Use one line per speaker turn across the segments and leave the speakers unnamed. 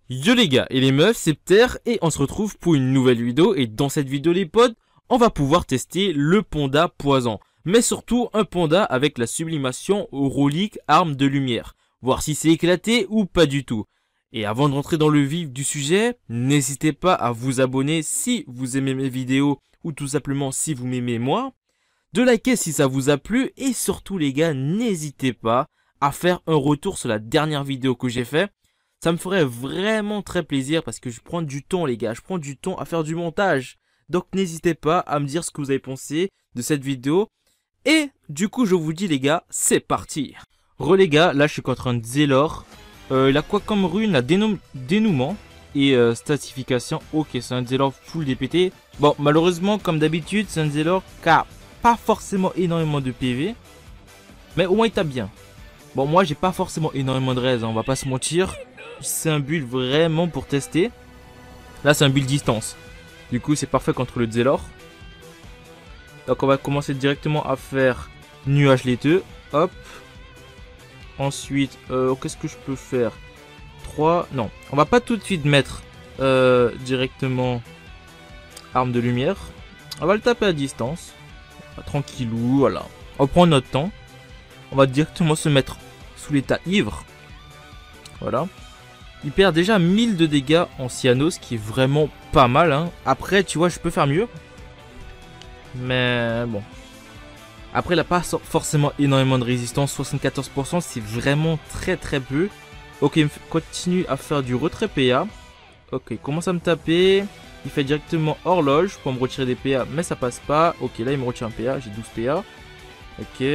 Yo les gars et les meufs, c'est Pter et on se retrouve pour une nouvelle vidéo et dans cette vidéo les potes, on va pouvoir tester le panda poison. Mais surtout un panda avec la sublimation Rollick arme de lumière. Voir si c'est éclaté ou pas du tout. Et avant de rentrer dans le vif du sujet, n'hésitez pas à vous abonner si vous aimez mes vidéos ou tout simplement si vous m'aimez moi. De liker si ça vous a plu et surtout les gars, n'hésitez pas à faire un retour sur la dernière vidéo que j'ai fait. Ça me ferait vraiment très plaisir parce que je prends du temps les gars, je prends du temps à faire du montage. Donc n'hésitez pas à me dire ce que vous avez pensé de cette vidéo. Et du coup je vous dis les gars, c'est parti. Les gars, là je suis en train de Zélor. Il a quoi comme rune? La dénouement et statification. Ok, c'est un Zélor full DPT. Bon, malheureusement comme d'habitude c'est un Zélor qui a pas forcément énormément de PV. Mais au moins il tape bien. Bon, moi j'ai pas forcément énormément de raise, hein, on va pas se mentir. C'est un build vraiment pour tester. Là c'est un build distance. Du coup c'est parfait contre le Zélor. Donc on va commencer directement à faire nuage laiteux. Hop. Ensuite, qu'est-ce que je peux faire? 3. Non, on va pas tout de suite mettre directement arme de lumière. On va le taper à distance. Tranquillou, voilà. On prend notre temps. On va directement se mettre sous l'état ivre. Voilà. Il perd déjà 1000 de dégâts en cyanos, ce qui est vraiment pas mal. Hein. Après, tu vois, je peux faire mieux. Mais bon. Après, il n'a pas forcément énormément de résistance. 74%, c'est vraiment très très peu. Ok, il continue à faire du retrait PA. Ok, il commence à me taper. Il fait directement horloge pour me retirer des PA, mais ça passe pas. Ok, là, il me retire un PA. J'ai 12 PA. Ok.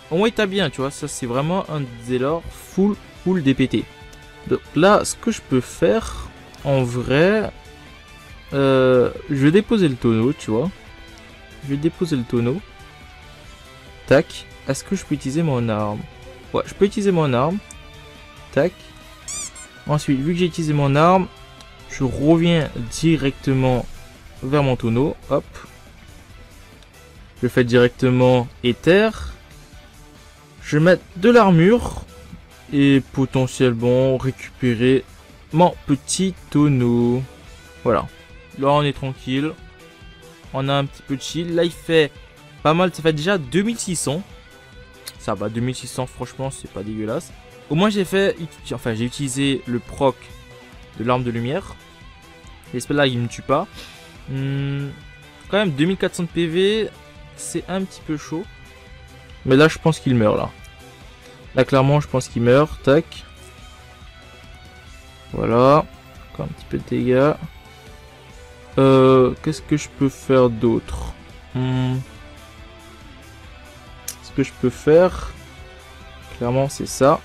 Au moins, il tape bien, tu vois. Ça, c'est vraiment un Zélor full DPT. Donc là, ce que je peux faire, en vrai, je vais déposer le tonneau, tu vois. Je vais déposer le tonneau. Tac. Est-ce que je peux utiliser mon arme? Ouais, je peux utiliser mon arme. Tac. Ensuite, vu que j'ai utilisé mon arme, je reviens directement vers mon tonneau. Hop. Je fais directement éther. Je vais mettre de l'armure. Et potentiellement récupérer mon petit tonneau. Voilà. Là on est tranquille. On a un petit peu de chill. Là il fait pas mal. Ça fait déjà 2600. Ça va, 2600 franchement c'est pas dégueulasse. Au moins j'ai fait. Enfin j'ai utilisé le proc de l'arme de lumière. J'espère là il me tue pas. Quand même 2400 de PV. C'est un petit peu chaud. Mais là je pense qu'il meurt là. Là clairement je pense qu'il meurt. Tac. Voilà. Encore un petit peu de dégâts. Qu'est-ce que je peux faire d'autre? Ce que je peux faire, clairement c'est ça.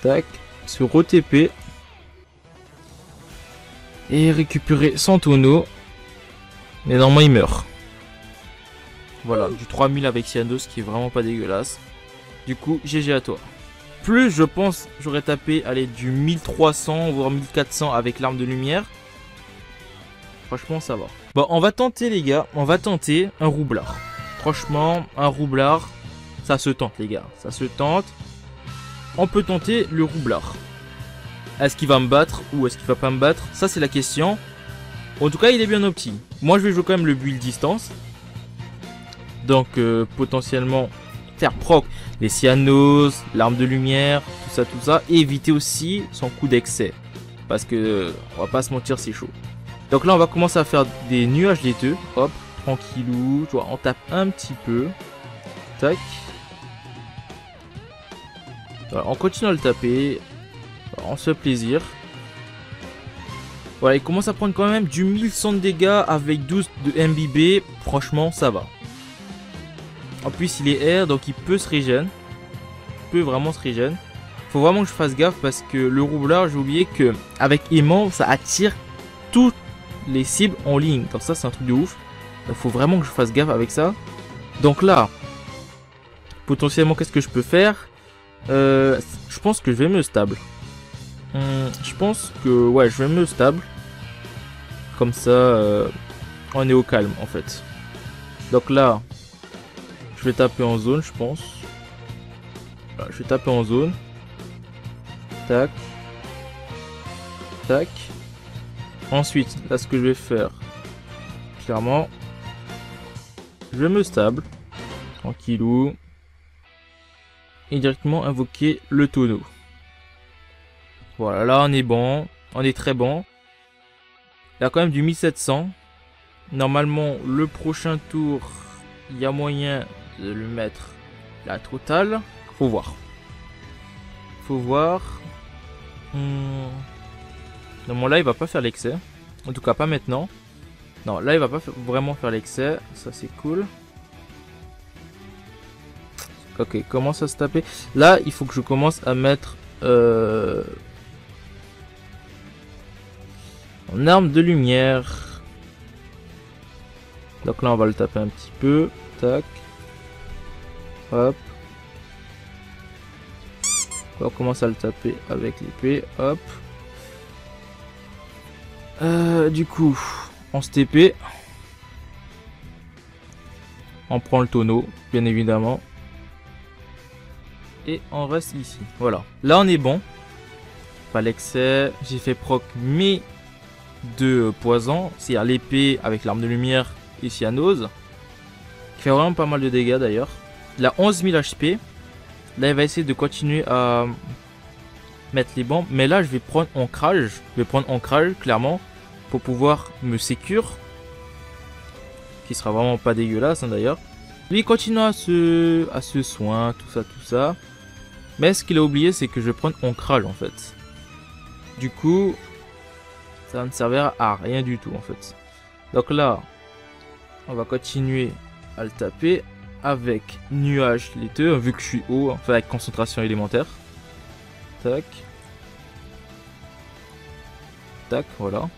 Tac. Se re-TP. Et récupérer son tonneau. Mais normalement il meurt. Voilà, du 3000 avec cyanos qui est vraiment pas dégueulasse. Du coup, GG à toi. Plus je pense j'aurais tapé allez, du 1300 voire 1400 avec l'arme de lumière. Franchement ça va. Bon, on va tenter les gars. On va tenter un roublard. Franchement, un roublard, ça se tente les gars. Ça se tente. On peut tenter le roublard. Est-ce qu'il va me battre ou est-ce qu'il va pas me battre? Ça c'est la question. En tout cas il est bien opti. Moi je vais jouer quand même le build distance. Donc potentiellement faire proc les cyanos, l'arme de lumière, tout ça, et éviter aussi son coup d'excès. Parce que on va pas se mentir, c'est chaud. Donc là on va commencer à faire des nuages laiteux. Hop, tranquillou, tu vois, on tape un petit peu. Tac. Voilà, on continue à le taper. Voilà, on se fait plaisir. Voilà, il commence à prendre quand même du 1100 de dégâts avec 12 de MBB. Franchement, ça va. En plus, il est air, donc il peut se régène. Il peut vraiment se régène. Faut vraiment que je fasse gaffe parce que le roublard, j'ai oublié que avec aimant, ça attire toutes les cibles en ligne. Donc ça, c'est un truc de ouf. Il faut vraiment que je fasse gaffe avec ça. Donc là, potentiellement, qu'est-ce que je peux faire? Je pense que je vais me stable. Je pense que ouais, je vais me stable. Comme ça, on est au calme en fait. Donc là, je vais taper en zone, je pense. Voilà, je vais taper en zone. Tac. Tac. Ensuite, là, ce que je vais faire, clairement, je vais me stable. Tranquillou. Et directement invoquer le tonneau. Voilà, là, on est bon. On est très bon. Il y a quand même du 1700. Normalement, le prochain tour, il y a moyen de le mettre la totale. Faut voir. Faut voir. Non, là, il va pas faire l'excès. En tout cas, pas maintenant. Non, là, il va pas vraiment faire l'excès. Ça, c'est cool. Ok, commence à se taper. Là, il faut que je commence à mettre... en arme de lumière. Donc là, on va le taper un petit peu. Tac. Hop. On commence à le taper avec l'épée. Hop. Du coup, on se TP. On prend le tonneau, bien évidemment. Et on reste ici. Voilà. Là, on est bon. Pas l'excès. J'ai fait proc mes deux poisons. C'est-à-dire l'épée avec l'arme de lumière et cyanose. Qui fait vraiment pas mal de dégâts d'ailleurs. Il a 11 000 HP. Là, il va essayer de continuer à mettre les bombes. Mais là, je vais prendre ancrage. Je vais prendre ancrage, clairement. Pour pouvoir me sécure. Qui sera vraiment pas dégueulasse, hein, d'ailleurs. Lui, il continue à se soin, tout ça. Mais ce qu'il a oublié, c'est que je vais prendre ancrage, en fait. Du coup, ça ne servira à rien du tout, en fait. Donc là, on va continuer à le taper avec nuage laiteux, vu que je suis haut, enfin avec concentration élémentaire. Tac. Tac, voilà.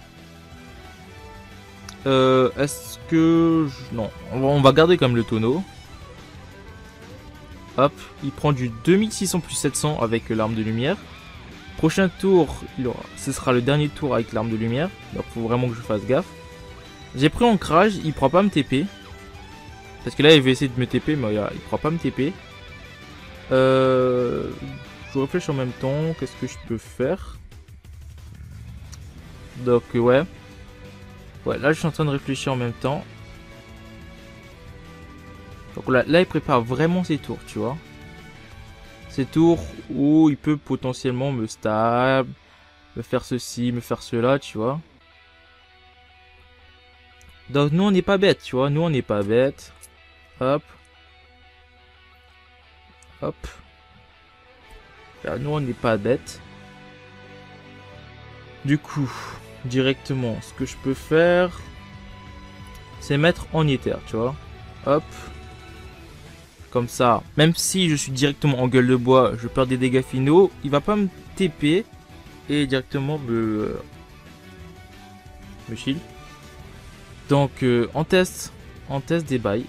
Est-ce que... Non, on va garder comme le tonneau. Hop, il prend du 2600 plus 700 avec l'arme de lumière. Prochain tour, ce sera le dernier tour avec l'arme de lumière. Donc faut vraiment que je fasse gaffe. J'ai pris ancrage, il ne pourra pas me TP. Parce que là il va essayer de me TP, mais il ne pourra pas me TP. Je réfléchis en même temps, qu'est-ce que je peux faire. Donc ouais. Ouais, là je suis en train de réfléchir en même temps. Donc là il prépare vraiment ses tours, tu vois. Ses tours où il peut potentiellement me stab, me faire ceci, me faire cela, tu vois. Donc nous on n'est pas bête, tu vois. Nous on n'est pas bête. Hop. Hop. Là, nous on n'est pas bête. Du coup, directement, ce que je peux faire, c'est mettre en éther, tu vois. Hop. Comme ça, même si je suis directement en gueule de bois, je perds des dégâts finaux, il va pas me TP et directement me shield. Donc on teste des bails,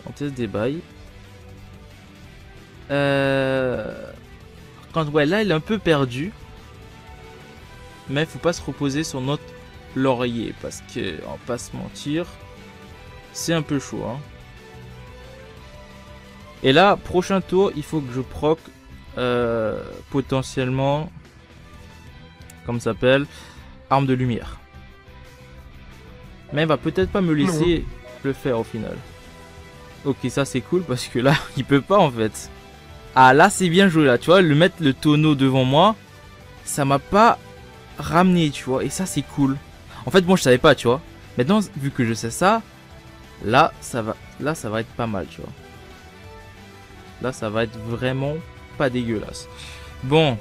Quand ouais, là il est un peu perdu, mais faut pas se reposer sur notre laurier parce que on va pas se mentir, c'est un peu chaud, hein. Et là, prochain tour, il faut que je proc potentiellement, comme ça s'appelle, arme de lumière. Mais il va peut-être pas me laisser le faire au final. Ok, ça c'est cool parce que là, il peut pas en fait. Ah là, c'est bien joué là, tu vois, mettre le tonneau devant moi, ça m'a pas ramené, tu vois, et ça c'est cool. En fait, moi je savais pas, tu vois. Maintenant, vu que je sais ça, là, ça va être pas mal, tu vois. Là, ça va être vraiment pas dégueulasse. Bon.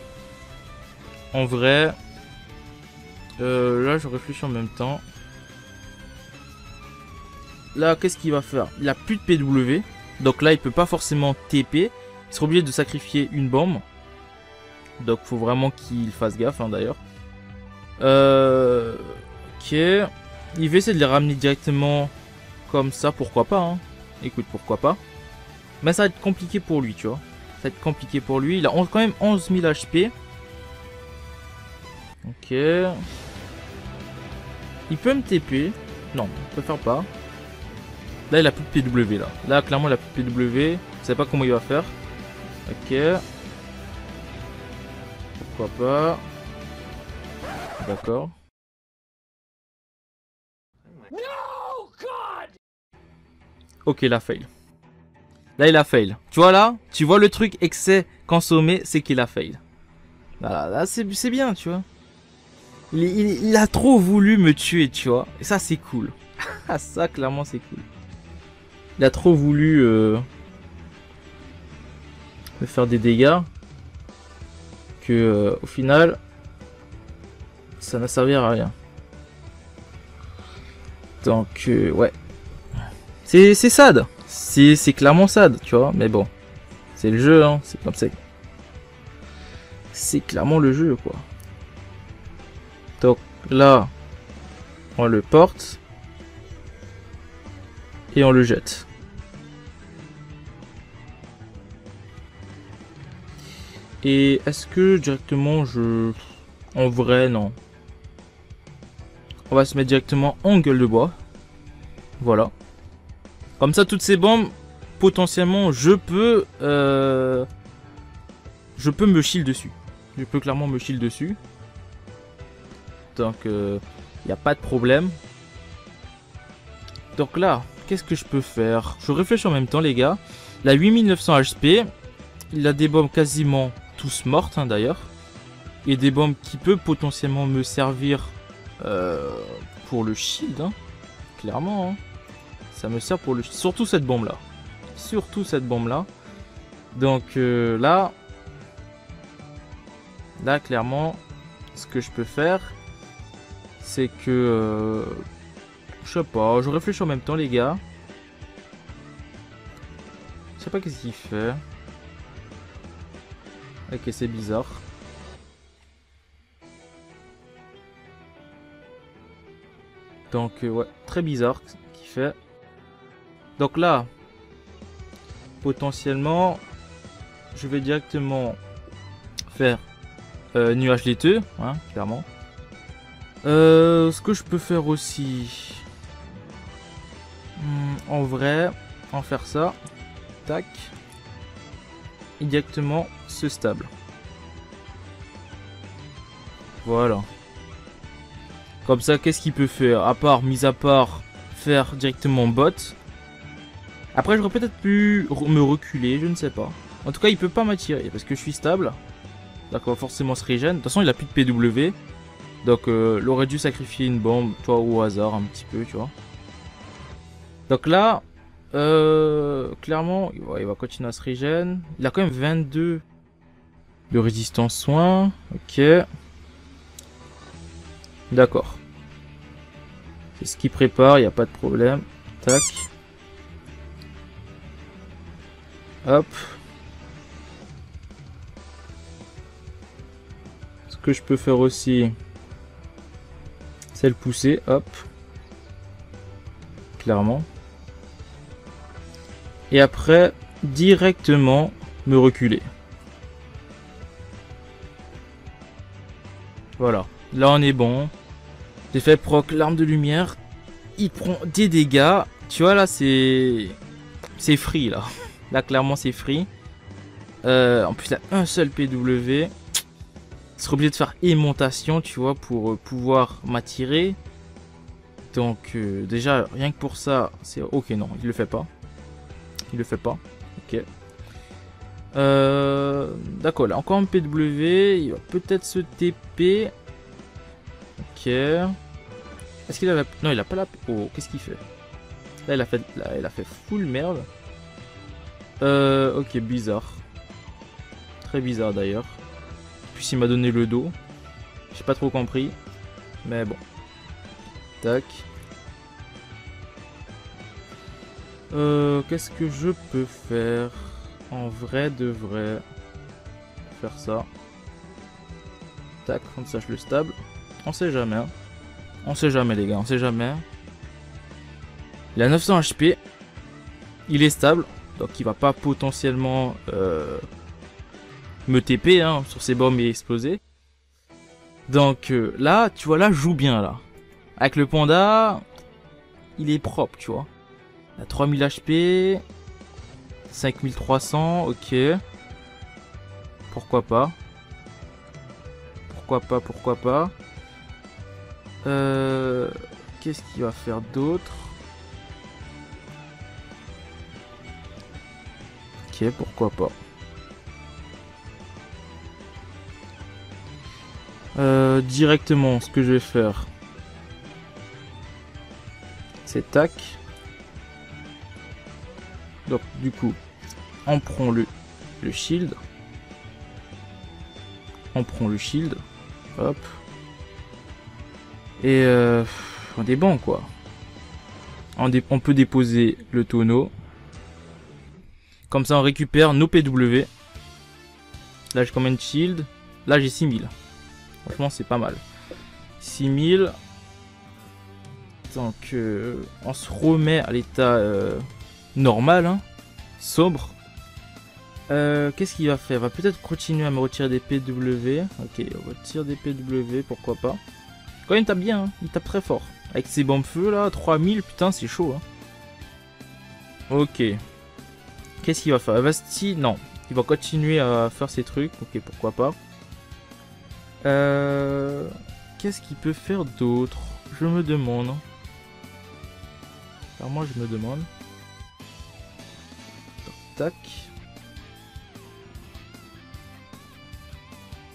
En vrai. Là, je réfléchis en même temps. Là, qu'est-ce qu'il va faire? Il a plus de PW. Donc là, il peut pas forcément TP. Il sera obligé de sacrifier une bombe. Donc, faut vraiment qu'il fasse gaffe, hein, d'ailleurs. Ok. Il va essayer de les ramener directement comme ça. Pourquoi pas, hein. Écoute, pourquoi pas. Mais ça va être compliqué pour lui, tu vois. Ça va être compliqué pour lui. Il a quand même 11 000 HP. Ok. Il peut me TP. Non, je préfère pas. Là, il a plus de PW, là. Là, clairement, il a plus de PW. Je sais pas comment il va faire. Ok. Pourquoi pas. D'accord. Ok, il a fail. Là, il a fail. Tu vois là? Tu vois le truc excès consommé, c'est qu'il a fail. Là c'est bien, tu vois. Il a trop voulu me tuer, tu vois. Et ça, c'est cool. Ah, ça, clairement, c'est cool. Il a trop voulu me faire des dégâts. Que, au final, ça n'a servi à rien. Donc, ouais. C'est sad. C'est clairement sad, tu vois. Mais bon, c'est le jeu, hein. C'est comme ça. C'est clairement le jeu, quoi. Donc là, on le porte. Et on le jette. Et est-ce que directement je... En vrai, non. On va se mettre directement en gueule de bois. Voilà. Comme ça, toutes ces bombes, potentiellement, je peux me shield dessus. Je peux clairement me shield dessus. Donc, il n'y a pas de problème. Donc là, qu'est-ce que je peux faire? Je réfléchis en même temps, les gars. La 8900 HP, il a des bombes quasiment tous mortes, hein, d'ailleurs. Et des bombes qui peuvent potentiellement me servir pour le shield, hein. Clairement, hein. Ça me sert pour le shield. Surtout cette bombe-là. Surtout cette bombe-là. Donc là, clairement, ce que je peux faire, c'est que... je sais pas, je réfléchis en même temps, les gars. Je sais pas qu'est-ce qu'il fait. Ok, c'est bizarre. Donc, ouais, très bizarre ce qu'il fait. Donc là, potentiellement, je vais directement faire nuage laiteux, hein, clairement. Ce que je peux faire aussi, en vrai, en faire ça, tac, et directement ce stable. Voilà. Comme ça, qu'est-ce qu'il peut faire? Mis à part faire directement bot. Après, j'aurais peut-être pu me reculer, je ne sais pas. En tout cas, il peut pas m'attirer parce que je suis stable. D'accord, forcément se régène. De toute façon, il a plus de PW. Donc, il aurait dû sacrifier une bombe, toi, au hasard, un petit peu, tu vois. Donc là, clairement, il va continuer à se régène. Il a quand même 22 de résistance soin. Ok. D'accord. C'est ce qu'il prépare, il n'y a pas de problème. Tac. Hop. Ce que je peux faire aussi, c'est le pousser. Hop. Clairement. Et après, directement me reculer. Voilà. Là, on est bon. J'ai fait proc l'arme de lumière. Il prend des dégâts. Tu vois, là, c'est free, là. Là, clairement, c'est free. En plus, il a un seul PW. Il serait obligé de faire aimantation, tu vois, pour pouvoir m'attirer. Donc, déjà, rien que pour ça, c'est... Ok, non, il le fait pas. Il le fait pas. Ok. D'accord, là, encore un PW. Il va peut-être se TP. Ok. Est-ce qu'il a la... Non, il a pas la... Oh, qu'est-ce qu'il fait? Là, il a fait full merde. Ok, bizarre. Très bizarre d'ailleurs. Puis il m'a donné le dos. J'ai pas trop compris. Mais bon. Tac. Qu'est-ce que je peux faire? En vrai de vrai. Faire ça. Tac, comme ça je le stable. On sait jamais. Hein. On sait jamais les gars, on sait jamais. Il a 900 HP. Il est stable. Donc il va pas potentiellement me TP hein, sur ses bombes et exploser. Donc là, tu vois, là, je joue bien là. Avec le panda, il est propre, tu vois. Il a 3000 HP. 5300, ok. Pourquoi pas. Pourquoi pas. Qu'est-ce qu'il va faire d'autre? Ok, pourquoi pas. Directement, ce que je vais faire, c'est tac. Donc du coup, on prend le shield. On prend le shield. Hop. Et on est bon quoi. On peut déposer le tonneau. Comme ça on récupère nos PW. Là j'ai combien de shield? Là j'ai 6000. Franchement c'est pas mal. 6000. Donc on se remet à l'état normal, hein, sobre. Qu'est-ce qu'il va faire? Il va peut-être continuer à me retirer des PW. Ok, on retire des PW, pourquoi pas. Quand même il tape bien, hein. Il tape très fort. Avec ses bombes feu là, 3000, putain c'est chaud. Hein. Ok. Qu'est-ce qu'il va faire? Bastille, non. Il va continuer à faire ses trucs. Ok, pourquoi pas. Qu'est-ce qu'il peut faire d'autre? Je me demande. Alors moi je me demande. Tac.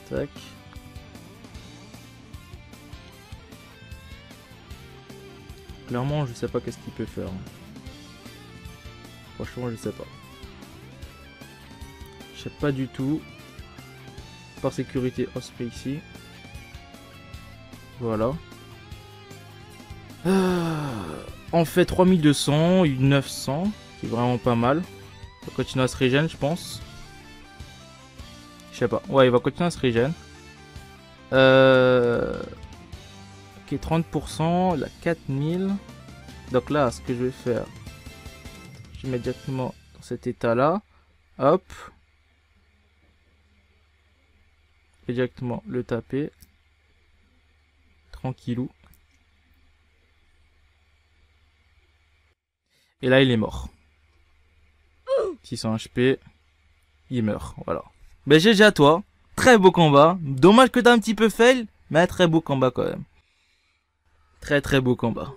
Tac. Clairement je sais pas qu'est-ce qu'il peut faire. Franchement je sais pas. Je sais pas du tout. Par sécurité, Osprey ici. Voilà. On fait 3200, 900, qui est vraiment pas mal. Il va continuer à se régénérer, je pense. Je sais pas. Ouais, il va continuer à se régénérer. Ok, 30%, la 4000. Donc là, ce que je vais faire, je vais mettre directement dans cet état-là. Hop. Et directement le taper. Tranquillou. Et là, il est mort. 600 HP. Il meurt. Voilà. Ben, GG à toi. Très beau combat. Dommage que t'as un petit peu fail. Mais un très beau combat quand même. Très très beau combat.